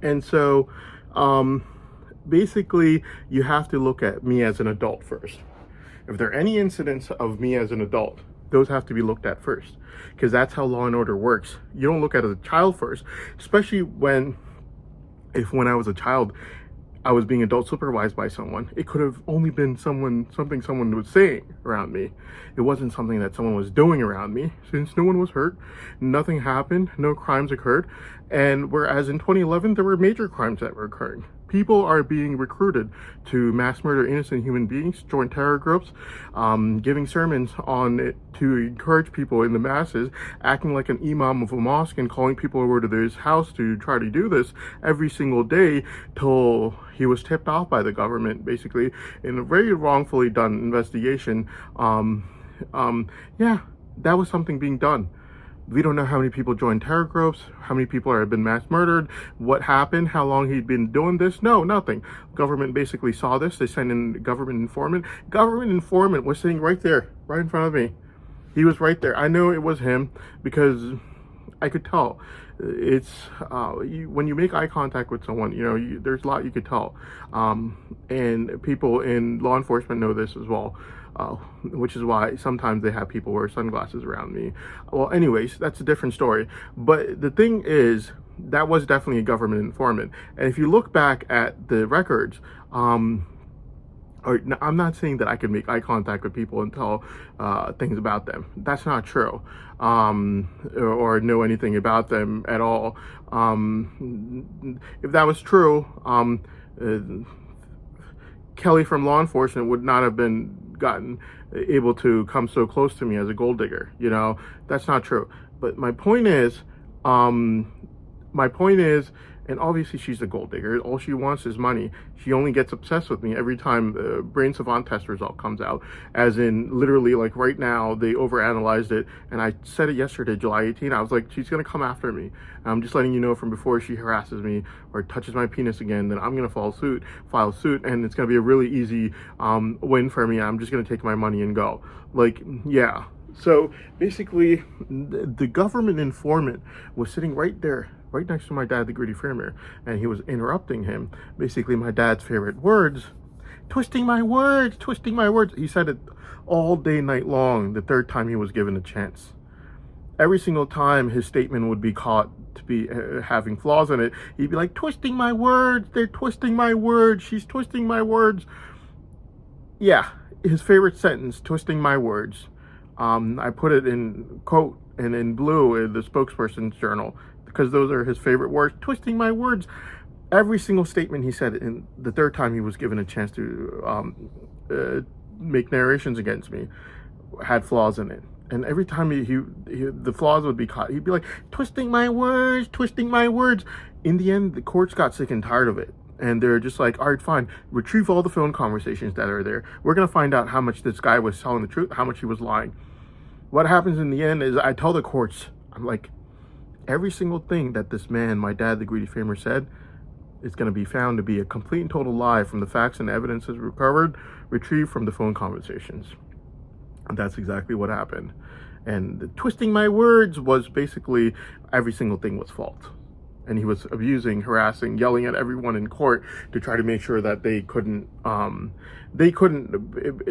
And so, um, basically, you have to look at me as an adult first. If there are any incidents of me as an adult, those have to be looked at first, because that's how law and order works. You don't look at it as a child first, especially when I was a child, I was being adult supervised by someone. It could have only been something someone was saying around me. It wasn't something that someone was doing around me, since no one was hurt, nothing happened, no crimes occurred. And whereas in 2011, there were major crimes that were occurring. People are being recruited to mass murder innocent human beings, join terror groups, giving sermons on it to encourage people in the masses, acting like an imam of a mosque and calling people over to his house to try to do this every single day till he was tipped off by the government, basically, in a very wrongfully done investigation. Yeah, that was something being done. We don't know how many people joined terror groups, how many people have been mass murdered, what happened, how long he'd been doing this. No, nothing. Government basically saw this. They sent in government informant. Government informant was sitting right there, right in front of me. He was right there. I know it was him because I could tell. It's when you make eye contact with someone, there's a lot you could tell. And people in law enforcement know this as well. Which is why sometimes they have people wear sunglasses around me. Well, anyways, that's a different story. But the thing is, that was definitely a government informant. And if you look back at the records, I'm not saying that I can make eye contact with people and tell things about them. That's not true. Or know anything about them at all. If that was true, Kelly from law enforcement would not have been gotten able to come so close to me as a gold digger. That's not true. But my point is, and obviously she's a gold digger. All she wants is money. She only gets obsessed with me every time the Brain Savant test result comes out. As in, literally, like right now, they overanalyzed it. And I said it yesterday, July 18th. I was like, she's going to come after me. I'm just letting you know from before she harasses me or touches my penis again, then I'm going to file suit. And it's going to be a really easy win for me. I'm just going to take my money and go. Like, yeah. So basically, the government informant was sitting right there, right next to my dad, the greedy framer, and he was interrupting him. Basically, my dad's favorite words, twisting my words. He said it all day, night long, the third time he was given a chance. Every single time his statement would be caught to be having flaws in it, he'd be like, twisting my words, they're twisting my words, she's twisting my words. Yeah, his favorite sentence, twisting my words. I put it in quote and in blue in the spokesperson's journal because those are his favorite words. Twisting my words. Every single statement he said, in the third time he was given a chance to make narrations against me, had flaws in it. And every time the flaws would be caught, he'd be like, twisting my words, twisting my words. In the end, the courts got sick and tired of it. And they're just like, all right, fine, retrieve all the phone conversations that are there. We're going to find out how much this guy was telling the truth, how much he was lying. What happens in the end is I tell the courts, I'm like, every single thing that this man, my dad, the greedy framer, said is going to be found to be a complete and total lie from the facts and evidences recovered, retrieved from the phone conversations. And that's exactly what happened. And the twisting my words was basically every single thing was false. And he was abusing, harassing, yelling at everyone in court to try to make sure that they couldn't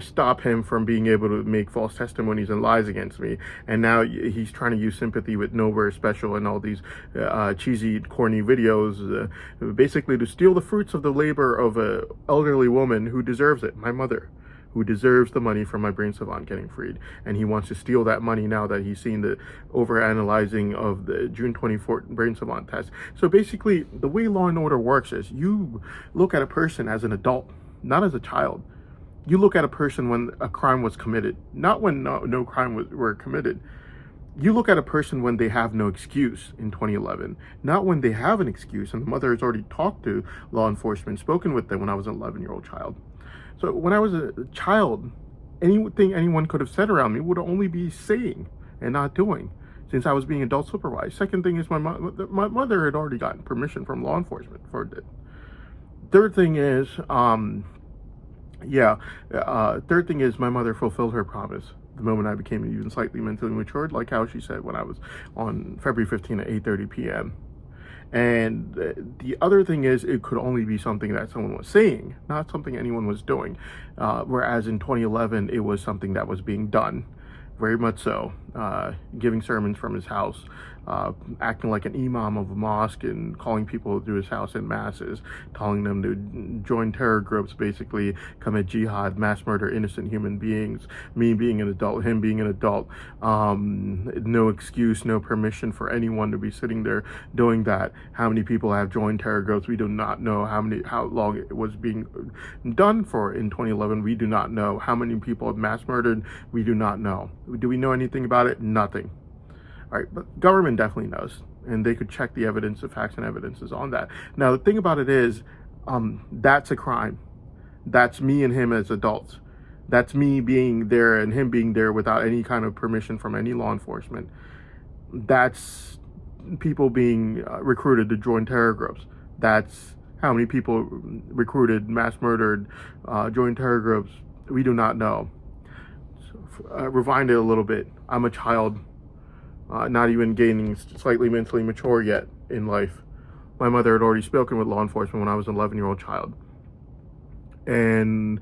stop him from being able to make false testimonies and lies against me. And now he's trying to use sympathy with Nowhere Special and all these cheesy, corny videos, basically to steal the fruits of the labor of an elderly woman who deserves it, my mother, who deserves the money from my Brain Savant getting freed. And he wants to steal that money now that he's seen the overanalyzing of the June 24th Brain Savant test. So basically, the way law and order works is you look at a person as an adult, not as a child. You look at a person when a crime was committed, not when no crime were committed. You look at a person when they have no excuse in 2011, not when they have an excuse and the mother has already talked to law enforcement, spoken with them when I was an 11-year-old child. So when I was a child, anything anyone could have said around me would only be saying and not doing, since I was being adult supervised. Second thing is my mother had already gotten permission from law enforcement for it. Third thing is, third thing is my mother fulfilled her promise the moment I became even slightly mentally matured, like how she said when I was on February 15th at 8:30 p.m. And the other thing is, it could only be something that someone was saying, not something anyone was doing. Whereas in 2011, it was something that was being done, very much so, giving sermons from his house, acting like an imam of a mosque and calling people to his house in masses, telling them to join terror groups, basically commit jihad, mass murder innocent human beings, me being an adult, him being an adult, no excuse, no permission for anyone to be sitting there doing that. How many people have joined terror groups? We do not know. How long it was being done for in 2011? We do not know. How many people have mass murdered? We do not know. Do we know anything about it? Nothing. All right, but government definitely knows, and they could check the evidence, the facts and evidences on that. Now, the thing about it is, that's a crime. That's me and him as adults. That's me being there and him being there without any kind of permission from any law enforcement. That's people being recruited to join terror groups. That's how many people recruited, mass murdered, joined terror groups. We do not know. So, rewind it a little bit. I'm a child. Not even gaining slightly mentally mature yet in life. My mother had already spoken with law enforcement when I was an 11-year-old child. And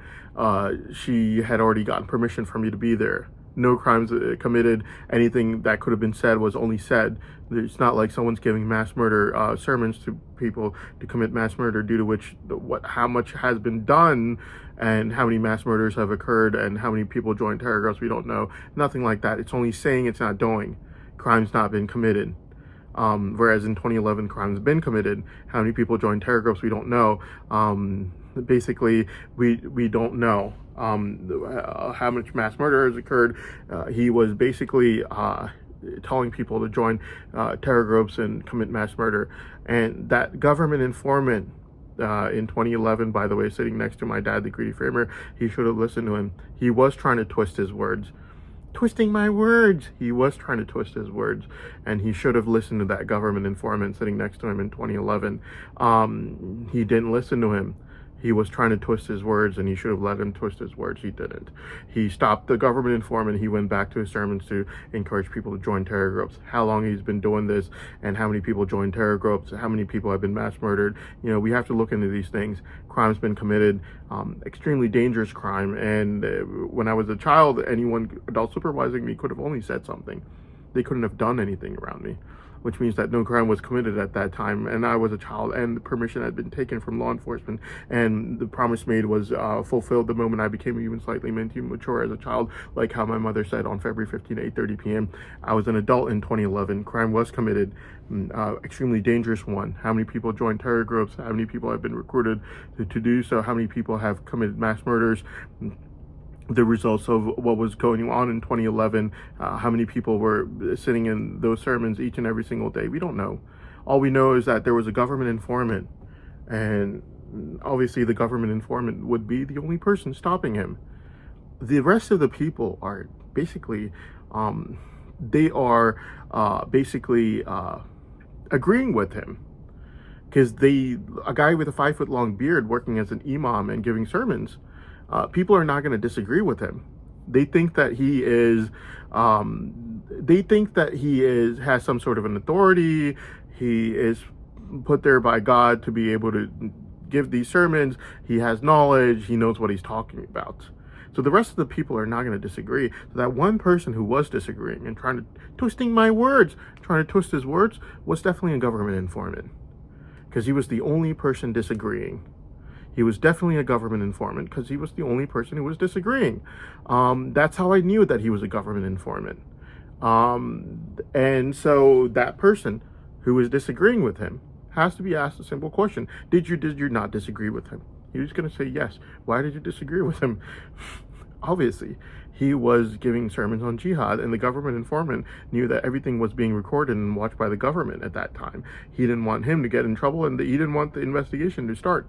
she had already gotten permission for me to be there. No crimes committed. Anything that could have been said was only said. It's not like someone's giving mass murder sermons to people to commit mass murder, due to which how much has been done and how many mass murders have occurred and how many people joined terror groups, we don't know. Nothing like that. It's only saying, it's not doing. Crime's not been committed. Whereas in 2011, crime's been committed. How many people joined terror groups, we don't know. Basically, we don't know how much mass murder has occurred. He was basically telling people to join terror groups and commit mass murder. And that government informant in 2011, by the way, sitting next to my dad, the greedy framer, he should have listened to him. He was trying to twist his words. Twisting my words. He was trying to twist his words, and he should have listened to that government informant sitting next to him in 2011. He didn't listen to him. He was trying to twist his words, and he should have let him twist his words. He didn't. He stopped the government informant. He went back to his sermons to encourage people to join terror groups. How long he's been doing this, and how many people joined terror groups, how many people have been mass murdered. You know, we have to look into these things. Crime's been committed, extremely dangerous crime. And when I was a child, anyone adult supervising me could have only said something. They couldn't have done anything around me, which means that no crime was committed at that time, and I was a child, and the permission had been taken from law enforcement, and the promise made was fulfilled the moment I became even slightly mentally mature as a child, like how my mother said on February 15, 8:30 p.m. I was an adult in 2011. Crime was committed, extremely dangerous one. How many people joined terror groups? How many people have been recruited to do so? How many people have committed mass murders? The results of what was going on in 2011, how many people were sitting in those sermons each and every single day. We don't know. All we know is that there was a government informant, and obviously the government informant would be the only person stopping him. The rest of the people are basically, agreeing with him, because a guy with a 5-foot-long beard working as an imam and giving sermons, people are not going to disagree with him. They think that he is, has some sort of an authority. He is put there by God to be able to give these sermons. He has knowledge. He knows what he's talking about. So the rest of the people are not going to disagree. So that one person who was disagreeing and twisting my words, trying to twist his words, was definitely a government informant, because he was the only person disagreeing. He was definitely a government informant because he was the only person who was disagreeing. That's how I knew that he was a government informant. And so that person who was disagreeing with him has to be asked a simple question. Did you not disagree with him? He was going to say yes. Why did you disagree with him? Obviously, he was giving sermons on jihad, and the government informant knew that everything was being recorded and watched by the government at that time. He didn't want him to get in trouble, and he didn't want the investigation to start.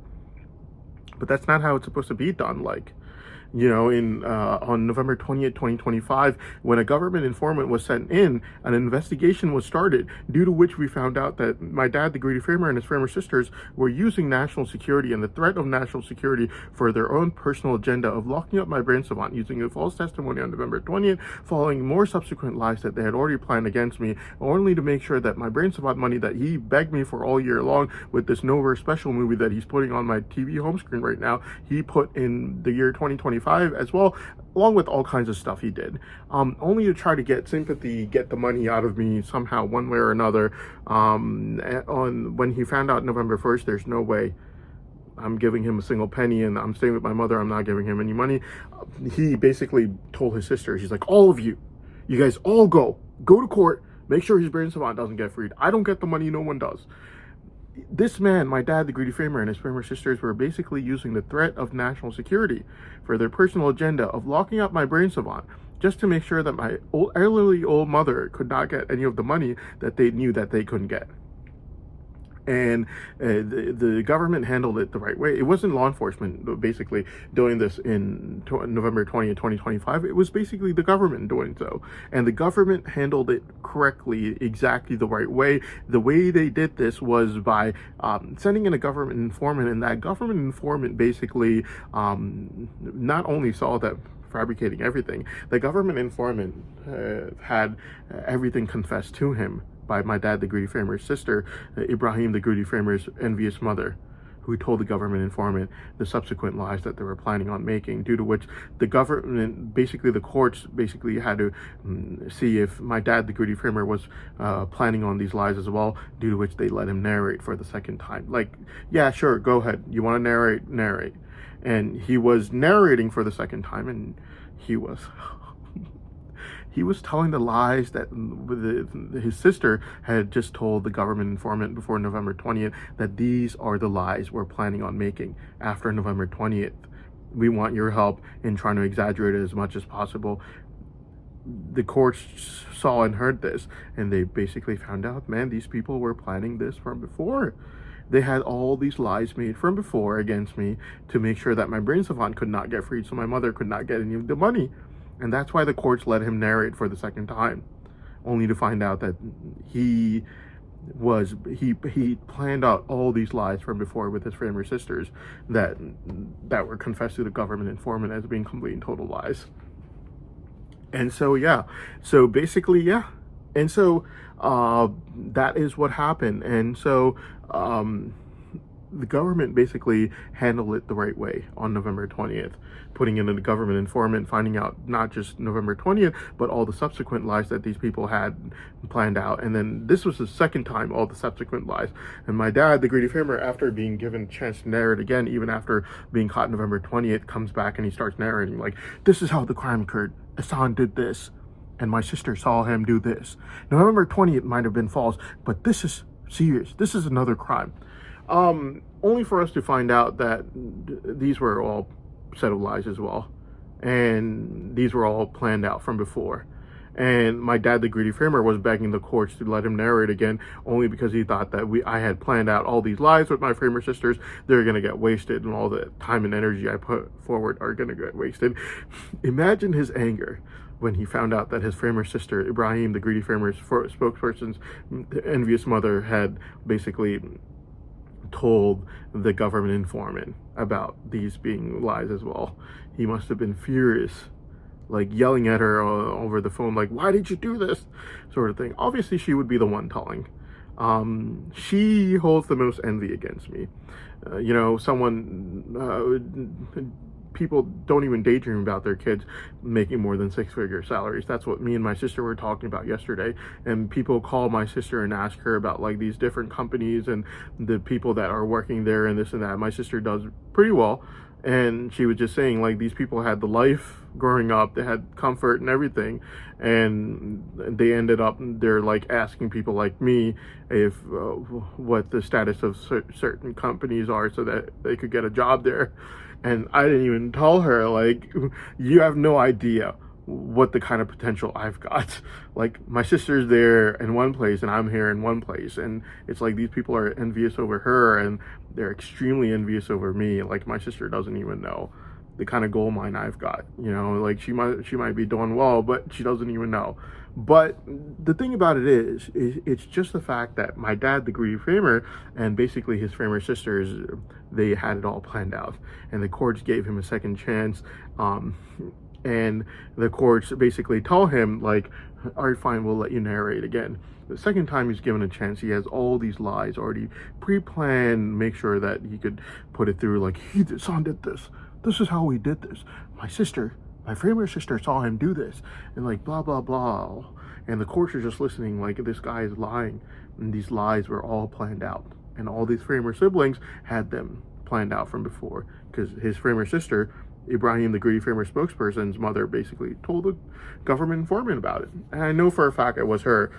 But that's not how it's supposed to be done. Like, You know, in on November 20th, 2025, when a government informant was sent in, an investigation was started, due to which we found out that my dad, the greedy framer, and his framer sisters were using national security and the threat of national security for their own personal agenda of locking up my brain savant using a false testimony on November 20th, following more subsequent lies that they had already planned against me, only to make sure that my brain savant money that he begged me for all year long with this Nova special movie that he's putting on my TV home screen right now, he put in the year 2025 as well, along with all kinds of stuff he did, only to try to get sympathy, get the money out of me somehow, one way or another. On when he found out November 1st, there's no way I'm giving him a single penny, and I'm staying with my mother, I'm not giving him any money. He basically told his sisters, he's like, all of you guys all go to court, make sure his brain savant doesn't get freed. I don't get the money, no one does. This man, my dad, the greedy framer, and his framer sisters were basically using the threat of national security for their personal agenda of locking up my brain savant, just to make sure that my elderly old mother could not get any of the money that they knew that they couldn't get. And the government handled it the right way. It wasn't law enforcement basically doing this in November 20th, 2025. It was basically the government doing so. And the government handled it correctly, exactly the right way. The way they did this was by sending in a government informant, and that government informant basically not only saw that fabricating everything, the government informant had everything confessed to him by my dad, the greedy framer's sister, Ibrahim, the greedy framer's envious mother, who told the government informant the subsequent lies that they were planning on making, due to which the government, basically the courts, basically had to see if my dad, the greedy framer, was planning on these lies as well, due to which they let him narrate for the second time. Like, yeah, sure, go ahead. You want to narrate. And he was narrating for the second time, and he was telling the lies that his sister had just told the government informant before November 20th, that these are the lies we're planning on making after November 20th. We want your help in trying to exaggerate it as much as possible. The courts saw and heard this, and they basically found out, man, these people were planning this from before. They had all these lies made from before against me to make sure that my brain savant could not get freed, so my mother could not get any of the money. And that's why the courts let him narrate for the second time, only to find out that he planned out all these lies from before with his framer sisters that were confessed to the government informant as being complete and total lies. And so, yeah. So basically, yeah. And so that is what happened. And so the government basically handled it the right way on November 20th, putting in a government informant, finding out not just November 20th, but all the subsequent lies that these people had planned out. And then this was the second time, all the subsequent lies. And my dad, the greedy framer, after being given a chance to narrate again, even after being caught November 20th, comes back and he starts narrating like, this is how the crime occurred. Hassan did this, and my sister saw him do this. November 20th might have been false, but this is serious. This is another crime. Only for us to find out that these were all set of lies as well, and these were all planned out from before. And my dad, the greedy framer, was begging the courts to let him narrate again, only because he thought that I had planned out all these lies with my framer sisters. They're going to get wasted, and all the time and energy I put forward are going to get wasted. Imagine his anger when he found out that his framer sister, Ibrahim, the greedy framer's spokesperson's envious mother, had basically told the government informant about these being lies as well. He must have been furious, like yelling at her over the phone, like, why did you do this, sort of thing. Obviously she would be the one telling. She holds the most envy against me. People don't even daydream about their kids making more than six-figure salaries. That's what me and my sister were talking about yesterday. And people call my sister and ask her about like these different companies and the people that are working there and this and that. My sister does pretty well, and she was just saying like these people had the life growing up, they had comfort and everything, and they ended up, they're like asking people like me if what the status of certain companies are so that they could get a job there. And I didn't even tell her, like, you have no idea what the kind of potential I've got. Like, my sister's there in one place and I'm here in one place, and it's like these people are envious over her and they're extremely envious over me. Like, my sister doesn't even know. the kind of gold mine I've got. You know, like she might be doing well, but she doesn't even know. But the thing about it is it's just the fact that my dad, the greedy framer, and basically his framer sisters, they had it all planned out, and the courts gave him a second chance. And the courts basically tell him, like, all right, fine, we'll let you narrate again. The second time he's given a chance, he has all these lies already pre-planned, make sure that he could put it through, like, son did this. This is how we did this. My framer sister saw him do this, and like blah blah blah, and the courts are just listening like this guy is lying, and these lies were all planned out, and all these framer siblings had them planned out from before, because his framer sister, Ibrahim, the greedy framer spokesperson's mother, basically told the government informant about it. And I know for a fact it was her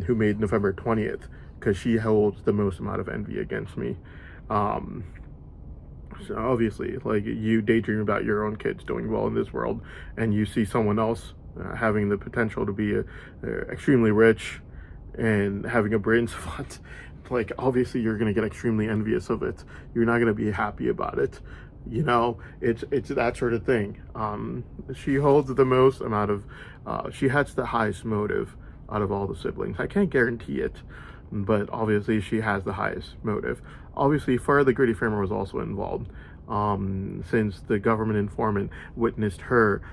who made November 20th, because she holds the most amount of envy against me. So obviously, like, you daydream about your own kids doing well in this world, and you see someone else having the potential to be extremely rich and having a brain savant. Like, obviously you're going to get extremely envious of it. You're not going to be happy about it. You know, it's that sort of thing. She holds the most amount of she has the highest motive out of all the siblings. I can't guarantee it, but obviously she has the highest motive. Obviously, Farah the greedy framer was also involved, since the government informant witnessed her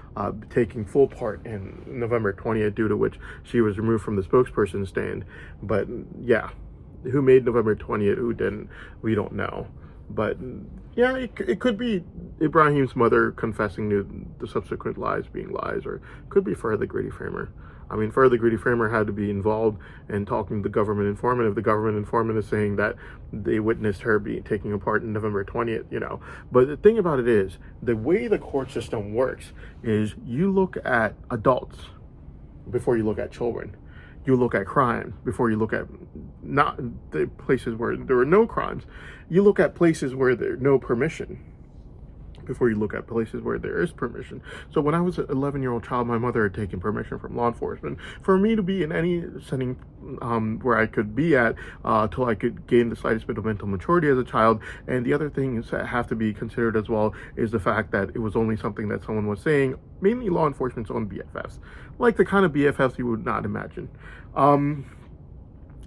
taking full part in November 20th, due to which she was removed from the spokesperson stand. But yeah, who made November 20th, who didn't, we don't know. But yeah, it could be Ibrahim's mother confessing to the subsequent lies being lies, or it could be Farah the greedy framer. I mean, Farah the greedy framer had to be involved in talking to the government informant if the government informant is saying that they witnessed her taking a part in November 20th, you know. But the thing about it is, the way the court system works is you look at adults before you look at children. You look at crime before you look at not the places where there are no crimes. You look at places where there's no permission before you look at places where there is permission. So when I was an 11-year-old child, my mother had taken permission from law enforcement for me to be in any setting where I could be at till I could gain the slightest bit of mental maturity as a child. And the other things that have to be considered as well is the fact that it was only something that someone was saying, mainly law enforcement's own BFFs, like the kind of BFFs you would not imagine.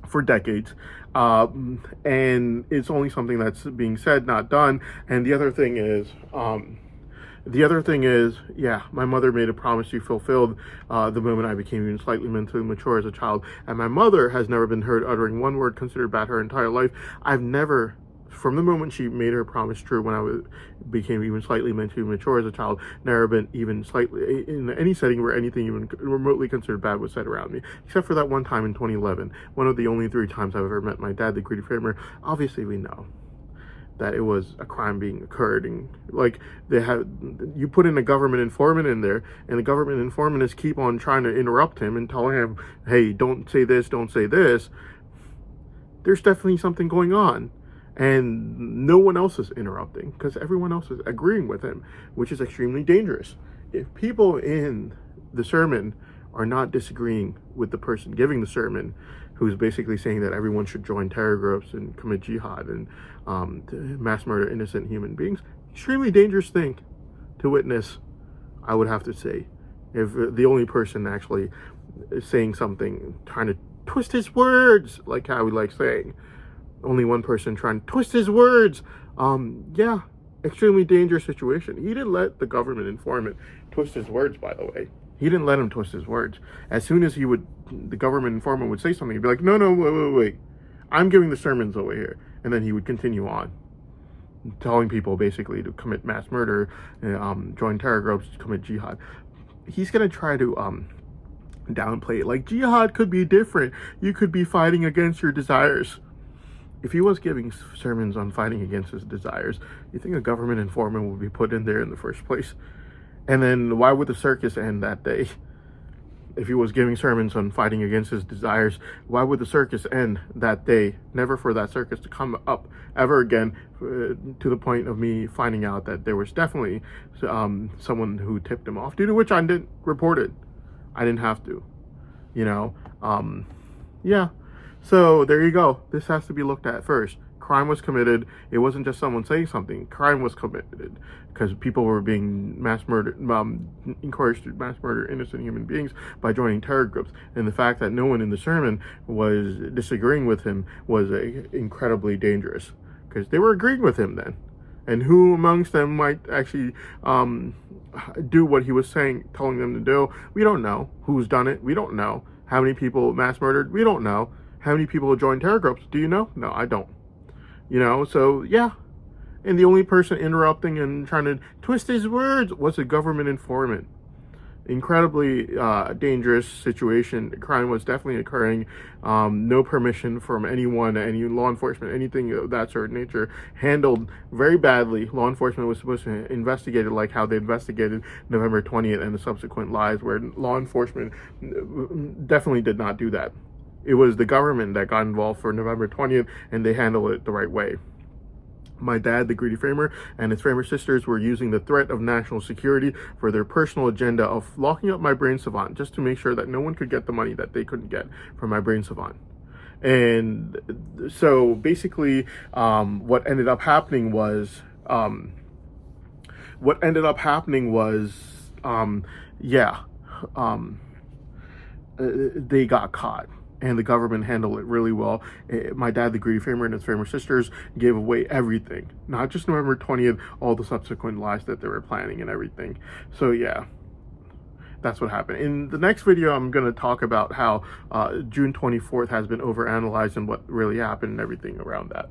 For decades, and it's only something that's being said, not done. And the other thing is, yeah, my mother made a promise she fulfilled the moment I became even slightly mentally mature as a child. And my mother has never been heard uttering one word considered bad her entire life. I've never, from the moment she made her promise true when I became even slightly mentally mature as a child, never been even slightly in any setting where anything even remotely considered bad was said around me, except for that one time in 2011, one of the only 3 times I've ever met my dad, the greedy framer. Obviously, we know that it was a crime being occurred, and like you put in a government informant in there, and the government informant is keep on trying to interrupt him and tell him, hey, don't say this, don't say this. There's definitely something going on. And no one else is interrupting because everyone else is agreeing with him, which is extremely dangerous. If people in the sermon are not disagreeing with the person giving the sermon, who's basically saying that everyone should join terror groups and commit jihad and mass murder innocent human beings, extremely dangerous thing to witness, I would have to say. If the only person actually is saying something, trying to twist his words, like how we like saying, only one person trying to twist his words. Yeah, extremely dangerous situation. He didn't let the government informant twist his words, by the way. He didn't let him twist his words. As soon as the government informant would say something, he'd be like, no, wait. I'm giving the sermons over here. And then he would continue on, telling people basically to commit mass murder, join terror groups, commit jihad. He's going to try to downplay it. Like, jihad could be different. You could be fighting against your desires. If he was giving sermons on fighting against his desires, you think a government informant would be put in there in the first place? And then why would the circus end that day? If he was giving sermons on fighting against his desires, why would the circus end that day? Never for that circus to come up ever again, to the point of me finding out that there was definitely someone who tipped him off, due to which I didn't report it. I didn't have to, you know? Yeah. So there you go. This has to be looked at first. Crime was committed. It wasn't just someone saying something. Crime was committed because people were being mass murdered, encouraged to mass murder innocent human beings by joining terror groups. And the fact that no one in the sermon was disagreeing with him was incredibly dangerous, because they were agreeing with him then. And who amongst them might actually do what he was saying, telling them to do? We don't know. Who's done it? We don't know. How many people mass murdered? We don't know. How many people joined terror groups? Do you know? No, I don't. You know, so yeah. And the only person interrupting and trying to twist his words was a government informant. Incredibly dangerous situation. Crime was definitely occurring. No permission from anyone, any law enforcement, anything of that sort of nature. Handled very badly. Law enforcement was supposed to investigate it like how they investigated November 20th and the subsequent lies, where law enforcement definitely did not do that. It was the government that got involved for November 20th, and they handled it the right way. My dad, the greedy framer, and his framer sisters were using the threat of national security for their personal agenda of locking up my brain savant, just to make sure that no one could get the money that they couldn't get from my brain savant. And so basically, what ended up happening was, they got caught. And the government handled it really well. My dad, the greedy framer, and his framer sisters gave away everything. Not just November 20th, all the subsequent lies that they were planning and everything. So yeah, that's what happened. In the next video, I'm going to talk about how June 24th has been overanalyzed and what really happened and everything around that.